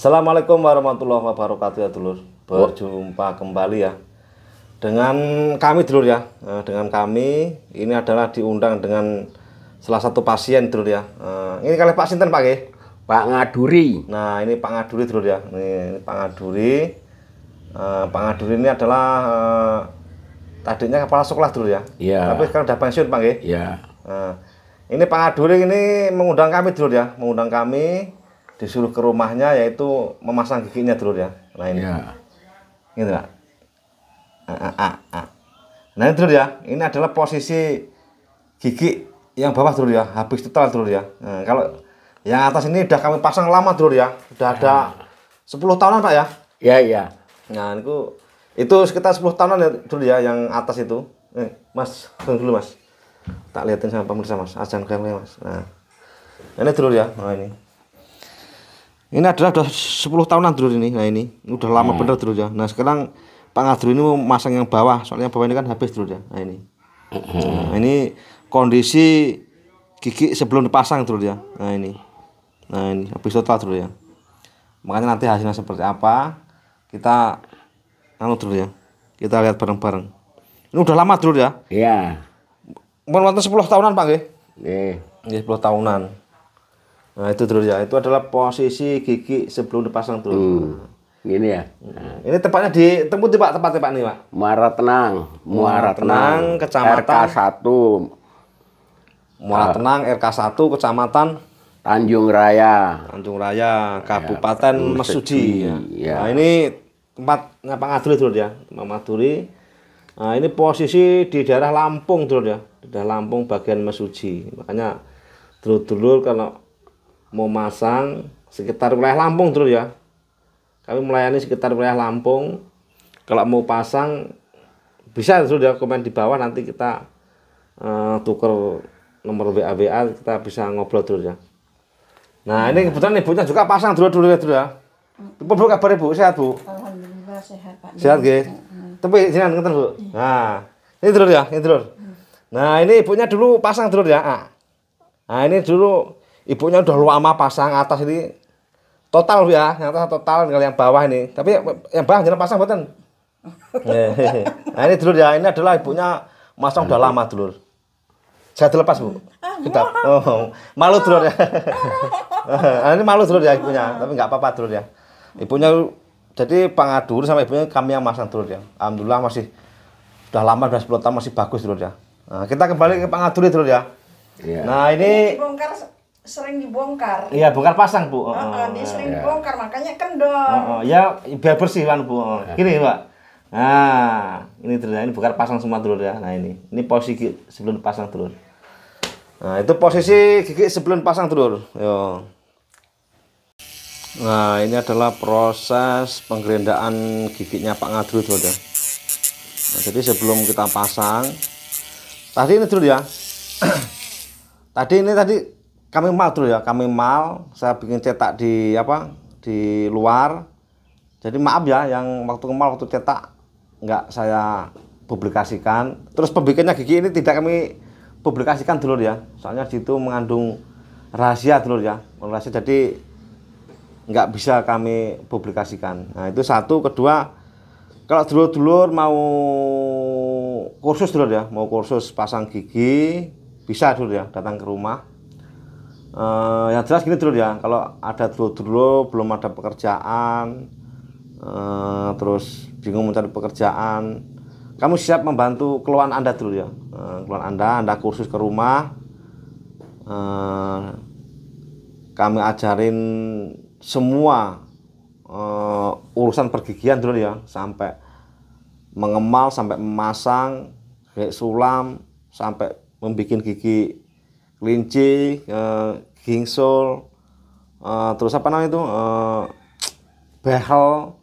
Assalamualaikum warahmatullahi wabarakatuh ya dulur. Berjumpa kembali ya dengan kami dulur ya. Dengan kami ini adalah diundang dengan salah satu pasien dulur ya. Ini kali Pak Sinten Pak ya? Pak Ngaduri. Nah ini Pak Ngaduri dulur ya. Ini Pak Ngaduri. Pak Ngaduri ini adalah tadinya kepala sekolah dulu ya. Iya. Tapi sekarang udah pensiun Pak ya. Iya. Ini Pak Ngaduri ini mengundang kami dulu ya. Mengundang kami disuruh ke rumahnya yaitu memasang giginya dulu ya. Nah ini. Iya. Gitu Pak. Nah ini dulu ya. Ini adalah posisi gigi yang bawah dulu ya. Habis total dulu ya. Nah, kalau yang atas ini udah kami pasang lama dulu ya. Udah ada 10 tahunan Pak ya. Iya, iya. Nah itu sekitar 10 tahunan ya dulu ya yang atas itu. Mas, tunggu dulu Mas. Tak liatin sama pemirsa Mas. Ajan kayak Mas. Nah ini dulu ya. Nah ini adalah udah 10 tahunan dulu ini. Nah ini udah lama bener dulu ya. Nah sekarang Pak Ngadru ini mau masang yang bawah. Soalnya bawah ini kan habis dulu ya. Nah ini. Nah ini kondisi gigi sebelum dipasang dulu ya. Nah ini habis total dulu ya. Makanya nanti hasilnya seperti apa kita dulu ya. Kita lihat bareng-bareng. Ini udah lama dulu ya. Iya. Umur 10 tahunan Pak nggih. Nggih. Nggih 10 tahunan. Nah itu dulu ya. Itu adalah posisi gigi sebelum dipasang dulu. Gini ya. Ini tepatnya di tempat Pak, tempatnya Pak nih Pak. Muara Tenang, Kecamatan RK1. Muara Tenang RK1 Kecamatan Tanjung Raya. Tanjung Raya, Kabupaten Mesuji. Ya. Nah ini tempatnya Pak Ngaduri dulu ya, Pak Ngaduri. Nah ini posisi di daerah Lampung dulu ya, di daerah Lampung bagian Mesuji. Makanya dulur-dulur kalau mau masang sekitar wilayah Lampung dulu ya. Kami melayani sekitar wilayah Lampung. Kalau mau pasang bisa dulu ya, komen di bawah nanti kita tuker nomor WA kita bisa ngobrol dulu ya. Nah ini kebetulan ibunya juga pasang dulu ya dulu ya. Bu kabar Ibu sehat Bu? Alhamdulillah sehat Pak. Sehat nggih. Tapi jangan ngeten Bu. Nah, ini dulu ya, ini dulu. Nah, ini ibunya dulu pasang dulu ya. Nah, ini dulu ibunya udah lama pasang atas ini total ya, yang atas total tinggal yang bawah ini. Tapi yang bawah jangan pasang mboten. Nah, ini dulu ya, ini adalah ibunya masang udah lama dulu. Saya dilepas Bu. Kita. Oh, malu dulu ya. Nah, ini malu dulu ya ibunya, tapi nggak apa-apa dulu ya. Ibunya jadi Pak Ngaduri sama ibunya kami yang masang dulu ya. Alhamdulillah masih udah lama, udah 10 tahun masih bagus dulu ya. Nah, kita kembali ke Pak Ngaduri dulu ya. Iya. Nah, ini Dibongkar, sering dibongkar. iya bongkar pasang Bu. Dia sering dibongkar makanya kendor. Ya biar bersih kan Bu. Gini Pak. Nah, ini dulu ya, ini bongkar pasang semua dulu ya. Nah, ini posisi sebelum pasang dulu. Nah, itu posisi gigi sebelum pasang dulu. Yo. Nah, ini adalah proses penggerendaan giginya Pak Ngadru dulu ya. Nah, jadi sebelum kita pasang, tadi ini dulu ya. tadi kami mal dulu ya, saya bikin cetak di di luar. Jadi maaf ya, yang waktu cetak nggak saya publikasikan. Terus pembikinnya gigi ini tidak kami publikasikan dulu ya. Soalnya di situ mengandung rahasia dulu ya, rahasia jadi nggak bisa kami publikasikan. Nah itu satu. Kedua, kalau dulur-dulur mau kursus dulu ya, mau kursus pasang gigi bisa dulu ya, datang ke rumah. Yang jelas gini dulu ya, kalau ada dulur-dulur belum ada pekerjaan, terus bingung mencari pekerjaan, kamu siap membantu keluhan Anda dulu ya. Keluhan Anda kursus ke rumah, kami ajarin semua urusan pergigian dulu ya, sampai mengemal, sampai memasang, kayak sulam, sampai membuat gigi kelinci, gingsul, terus apa namanya itu, behel,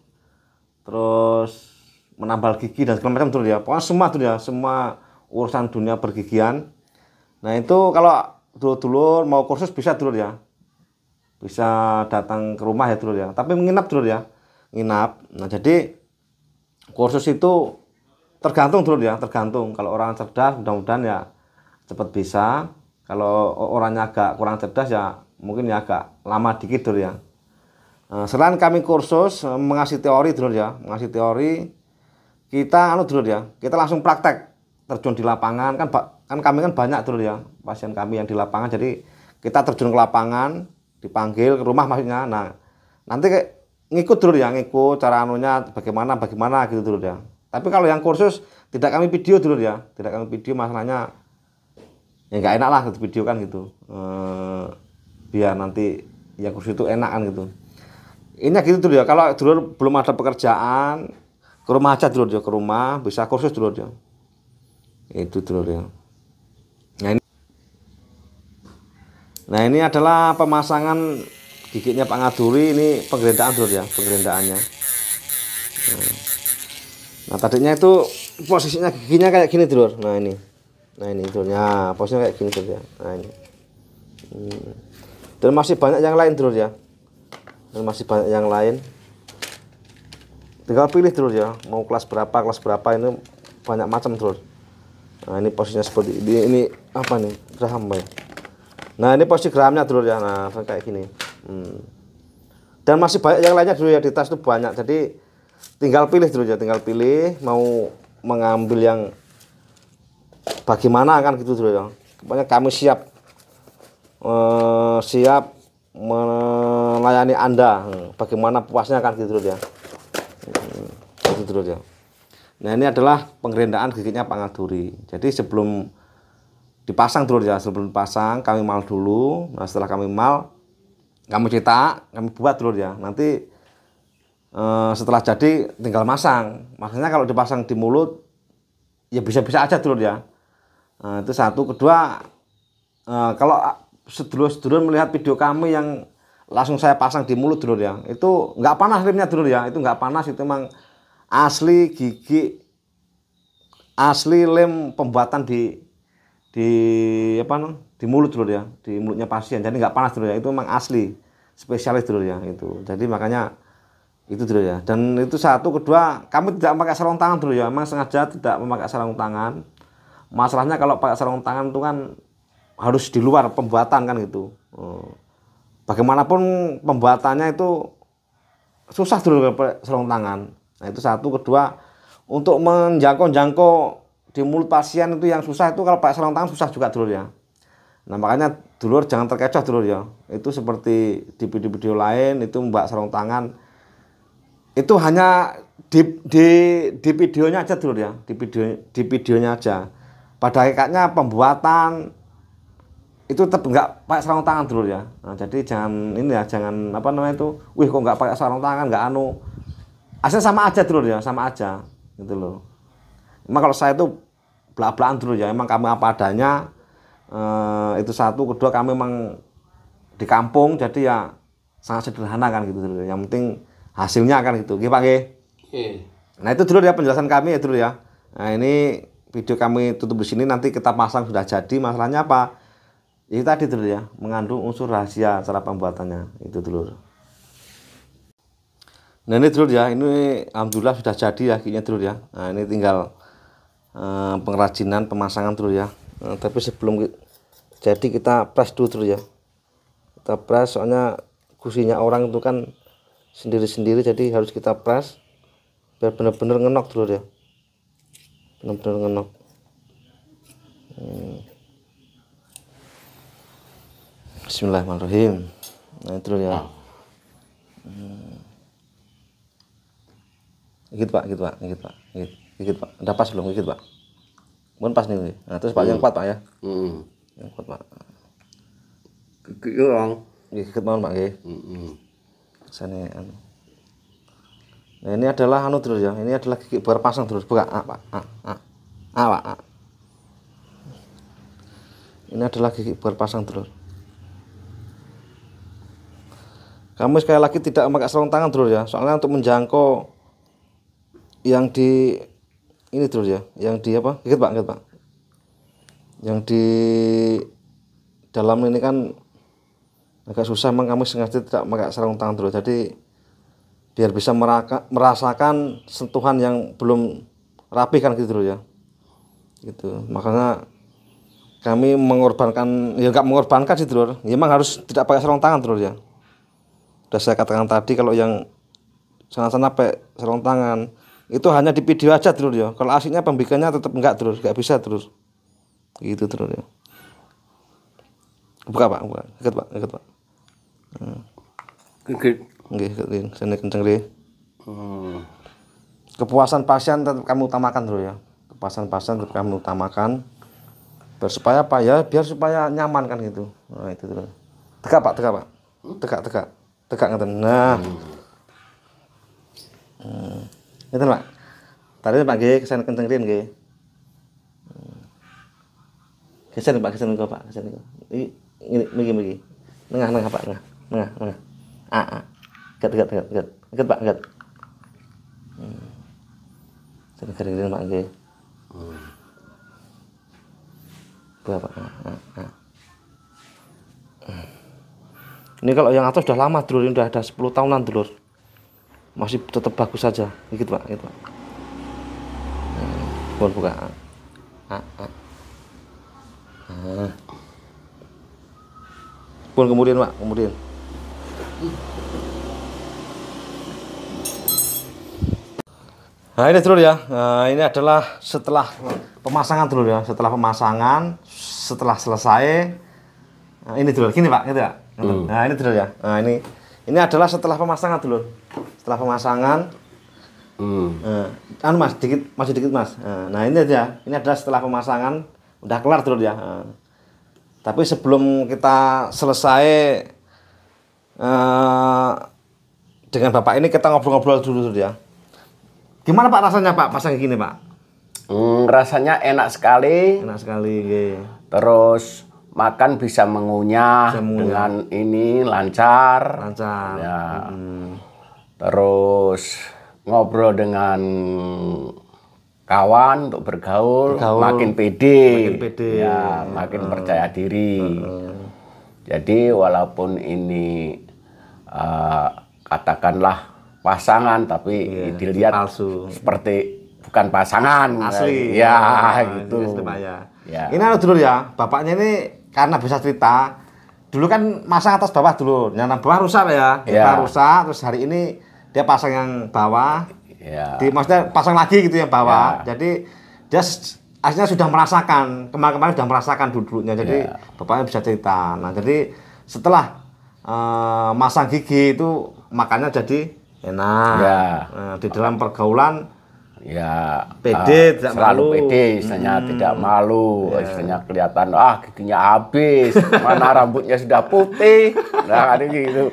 terus menambal gigi dan segala macam dulu ya. Pokoknya semua dulu ya, semua urusan dunia pergigian. Nah itu kalau dulur-dulur mau kursus bisa dulu ya. Bisa datang ke rumah ya dulu ya, tapi menginap dulu ya, nginap. Nah jadi kursus itu tergantung dulu ya, tergantung. Kalau orang cerdas mudah-mudahan ya cepat bisa. Kalau orangnya agak kurang cerdas ya mungkin ya agak lama dikit dulu ya. Selain kami kursus mengasih teori dulur ya, mengasih teori, kita dulur ya, kita langsung praktek terjun di lapangan kan kami kan banyak dulur ya pasien kami yang di lapangan, jadi kita terjun ke lapangan, dipanggil ke rumah maksudnya. Nah nanti ngikut dulur ya, ngikut cara bagaimana gitu dulur ya. Tapi kalau yang kursus tidak kami video dulur ya, tidak kami video, masalahnya ya nggak enak lah gitu video kan gitu, biar nanti yang kursus itu enak kan gitu. Ini gitu dulu ya, kalau dulur belum ada pekerjaan, ke rumah aja dulur ya, ke rumah bisa kursus dulur ya. Itu dulur ya. Nah ini adalah pemasangan giginya Pak Ngaduri, ini penggerendaan dulur ya, penggerendaannya. Nah tadinya itu posisinya giginya kayak gini dulur. Nah ini dulurnya, posisinya kayak gini dulur ya. Nah ini. Dan masih banyak yang lain dulur ya. Tinggal pilih dulur ya, mau kelas berapa, ini banyak macam dulur. Nah ini posisinya seperti ini apa nih, geraham ya. Nah ini posisi gerahamnya dulur ya, nah kayak gini. Dan masih banyak yang lainnya dulur ya, di tas itu banyak, jadi tinggal pilih dulur ya, mau mengambil yang bagaimana kan gitu dulur ya. Pokoknya kami siap melayani Anda bagaimana puasnya kan gitu ya. Gitu dulu ya. Nah ini adalah penggerendaan giginya Pak Ngaduri. Jadi sebelum dipasang dulu ya, sebelum dipasang kami mal dulu. Nah setelah kami mal, kami cetak, kami buat dulu ya. Nanti setelah jadi tinggal masang. Maksudnya kalau dipasang di mulut ya bisa-bisa aja dulu ya. Nah, itu satu. Kedua, kalau sedulur-sedulur melihat video kami yang langsung saya pasang di mulut dulur ya, itu nggak panas lemnya dulur ya, itu nggak panas, itu memang asli gigi, asli lem pembuatan di mulut dulur ya, di mulutnya pasien, jadi nggak panas dulur ya, itu memang asli spesialis dulur ya itu. Jadi makanya itu dulur ya. Dan itu satu. Kedua, kami tidak memakai sarung tangan dulur ya, memang sengaja tidak memakai sarung tangan. Masalahnya kalau pakai sarung tangan itu kan harus di luar pembuatan kan gitu. Bagaimanapun pembuatannya itu susah dulu pakai sarung tangan. Nah itu satu. Kedua, untuk menjangkau di mulut pasien itu yang susah, itu kalau pakai sarung tangan susah juga dulu ya. Nah makanya dulur jangan terkecoh dulu ya. Itu seperti di video-video lain itu mbak sarung tangan itu hanya di videonya aja dulu ya, di videonya aja. Pada hakikatnya pembuatan itu tetap nggak pakai sarung tangan dulu ya. Nah, jadi jangan wih kok nggak pakai sarung tangan, nggak aslinya sama aja dulu ya, sama aja gitu loh. Emang kalau saya itu belak-belakan dulu ya, emang kami apa adanya, itu satu. Kedua, kami memang di kampung, jadi ya sangat sederhana kan gitu dulu. Yang penting hasilnya kan gitu, gimana Pak nggih? Nah itu dulu ya penjelasan kami ya dulu ya. Nah ini video kami tutup di sini, nanti kita pasang sudah jadi. Masalahnya apa? Itu tadi dulu ya, mengandung unsur rahasia cara pembuatannya itu dulu. Nah ini dulu ya, ini alhamdulillah sudah jadi ya giginya dulu ya. Nah ini tinggal pengrajinan pemasangan dulu ya. Nah, tapi sebelum jadi kita press dulu ya. Kita press, soalnya gusinya orang itu kan sendiri-sendiri, jadi harus kita press biar benar-benar ngenok dulu ya. Benar-benar ngenok. Bismillahirrahmanirrahim. Nah itu ya. Gigit Pak. Udah pas belum gigit Pak? Bukan pas nih. Nah terus Pak yang kuat Pak ya. Yang kuat Pak. Gigit orang. Gigit mohon Pak nggih. Sini Nah ini adalah dulu ya. Ini adalah gigi baru pasang terus. Buka Pak. Pak. Ini adalah gigi baru pasang terus. Kamu sekali lagi tidak memakai sarung tangan dulu ya, soalnya untuk menjangkau yang di ini dulu ya, yang di apa? Gigit Pak. Yang di dalam ini kan agak susah, memang kamu sengaja tidak memakai sarung tangan dulu. Jadi biar bisa merasakan sentuhan yang belum rapi kan gitu dulu ya. Gitu. Makanya kami mengorbankan, ya nggak mengorbankan sih dulu. Ya memang harus tidak pakai sarung tangan dulu ya. Udah saya katakan tadi kalau yang sana-sana pakai sarung tangan itu hanya di video aja terus ya. Kalau aslinya pembikinnya tetap enggak terus, enggak bisa terus. Gitu terus ya. Buka Pak, buka. Ikat Pak, ikat Pak. Gigit. Nggih, sini kenceng deh. Kepuasan pasien tetap kami utamakan dulu ya. Kepuasan pasien tetap kami utamakan. Supaya apa ya? Biar supaya nyaman kan gitu. Nah, itu terus. Tegak Pak, tegak Pak. Tegak, tegak. Tegak ngeten. Nah. Ngeten Pak. Tadi Pak nggih kesana kenceng nggih. Geser Pak, geser niku Pak, geser niku. Miki. Tengah Pak, tengah. Ikat Pak, ikat. Sini garing Pak nggih. Berapa? Ini kalau yang atas sudah lama dulur, ini sudah ada 10 tahunan dulur. Masih tetap bagus saja. Gitu Pak, gitu Pak. Buka. Kemudian Pak, kemudian. Nah ini dulur ya, ini adalah setelah pemasangan dulur ya, setelah selesai, nah, ini dulur, gini Pak, gitu ya. Nah ini dulur ya, nah ini adalah setelah pemasangan dulur, setelah pemasangan, Mas, masih dikit Mas, nah ini aja, ini adalah setelah pemasangan, udah kelar dulur ya. Tapi sebelum kita selesai dengan Bapak ini kita ngobrol-ngobrol dulu ya. Gimana Pak rasanya Pak pasang gini Pak? Rasanya enak sekali. Enak sekali. Okay. Terus makan bisa mengunyah dengan ini lancar. Lancar. Ya. Terus ngobrol dengan kawan untuk bergaul. Makin pede. Ya, makin percaya diri. Jadi walaupun ini katakanlah pasangan tapi dilihat palsu, seperti bukan pasangan asli ya, gitu ya. Ini dulu ya, bapaknya ini karena bisa cerita dulu kan masang atas bawah dulu, yang bawah rusak ya, rusak, terus hari ini dia pasang yang bawah, maksudnya pasang lagi gitu yang bawah, jadi dia aslinya sudah merasakan, kemarin sudah merasakan duduknya, jadi bapaknya bisa cerita. Nah jadi setelah masang gigi itu makannya jadi enak. Nah, di dalam pergaulan pede, tidak selalu malu. Pede, istilahnya tidak malu, istilahnya kelihatan giginya habis, mana rambutnya sudah putih. Nah, ada gitu.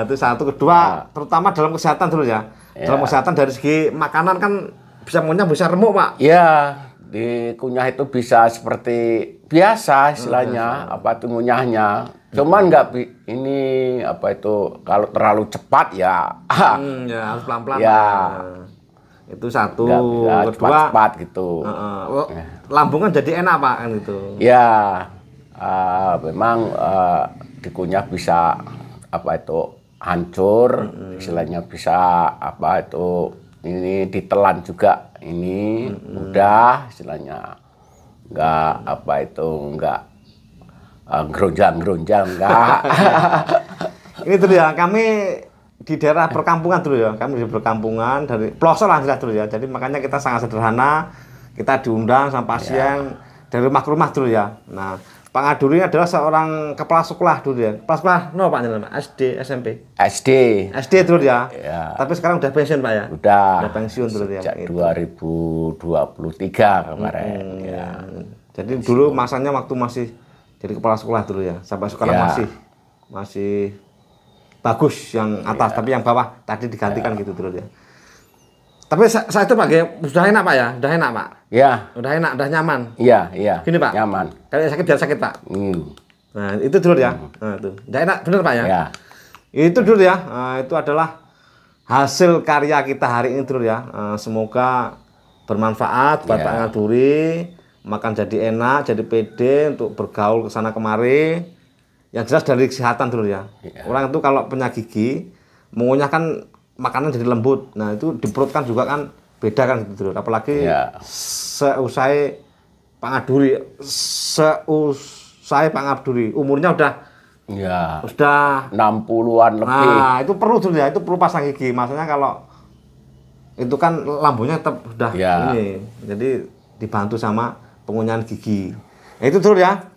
Itu satu, kedua, terutama dalam kesehatan dulu ya. Dalam kesehatan dari segi makanan kan bisa mengunyah, bisa remuk, Pak. Iya, dikunyah itu bisa seperti biasa istilahnya, apa itu ngunyahnya. Cuman nggak ini apa itu kalau terlalu cepat ya harus pelan-pelan. Ya. Itu satu, kedua cepat gitu. Lambung kan jadi enak Pak kan gitu. Ya, memang dikunyah bisa apa itu hancur, istilahnya bisa apa itu ini ditelan juga ini mudah istilahnya, nggak apa itu nggak geronjang enggak. Ini dulu ya, kami di daerah perkampungan dulu ya, kami di perkampungan dari pelosok lah dulu ya. Jadi makanya kita sangat sederhana, kita diundang sama pasien dari rumah ke rumah dulu ya. Nah, Pak Ngaduri adalah seorang kepala sekolah dulu ya. Kepala sekolah no Pak Nyelam, SD, SMP. SD dulu ya. Tapi sekarang udah pensiun Pak ya. Udah pensiun dulu ya. Sejak 2023 kemarin. Jadi dulu masanya waktu masih jadi kepala sekolah dulu ya, sampai sekarang masih bagus yang atas, tapi yang bawah tadi digantikan gitu dulu ya. Tapi saya itu Pak, sudah enak Pak ya, udah enak Pak. Iya. Udah enak, udah nyaman. Iya. Gini Pak. Nyaman. Kalau sakit biar sakit Pak. Nah itu dulu ya. Nah itu, udah enak, bener Pak ya. Iya. Itu dulu ya. Itu adalah hasil karya kita hari ini dulu ya. Semoga bermanfaat buat Pak Ngaduri. Makan jadi enak, jadi pede untuk bergaul ke sana kemari. Yang jelas dari kesehatan dulu ya. Orang itu kalau punya gigi, mengunyah kan makanan jadi lembut. Nah itu di perut kan juga kan beda kan gitu dulu. Apalagi seusai Pak Ngaduri, umurnya udah Ya. Sudah 60-an lebih. Nah, itu perlu dulu ya, itu perlu pasang gigi. Maksudnya kalau itu kan lambungnya tetap sudah Ya. ini. Jadi dibantu sama pengunyahan gigi. Nah, itu dulu ya.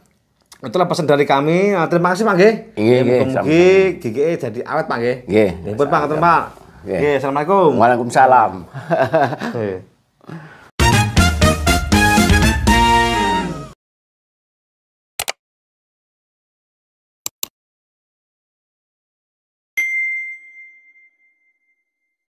Itulah pesan dari kami. Nah, terima kasih Pak nggih. Nggih, nggih, Mugi gigi jadi awet Pak nggih. Nggih. Nggih, Pak, ngoten Pak. Nggih. Nggih, Assalamualaikum. Waalaikumsalam. Oke.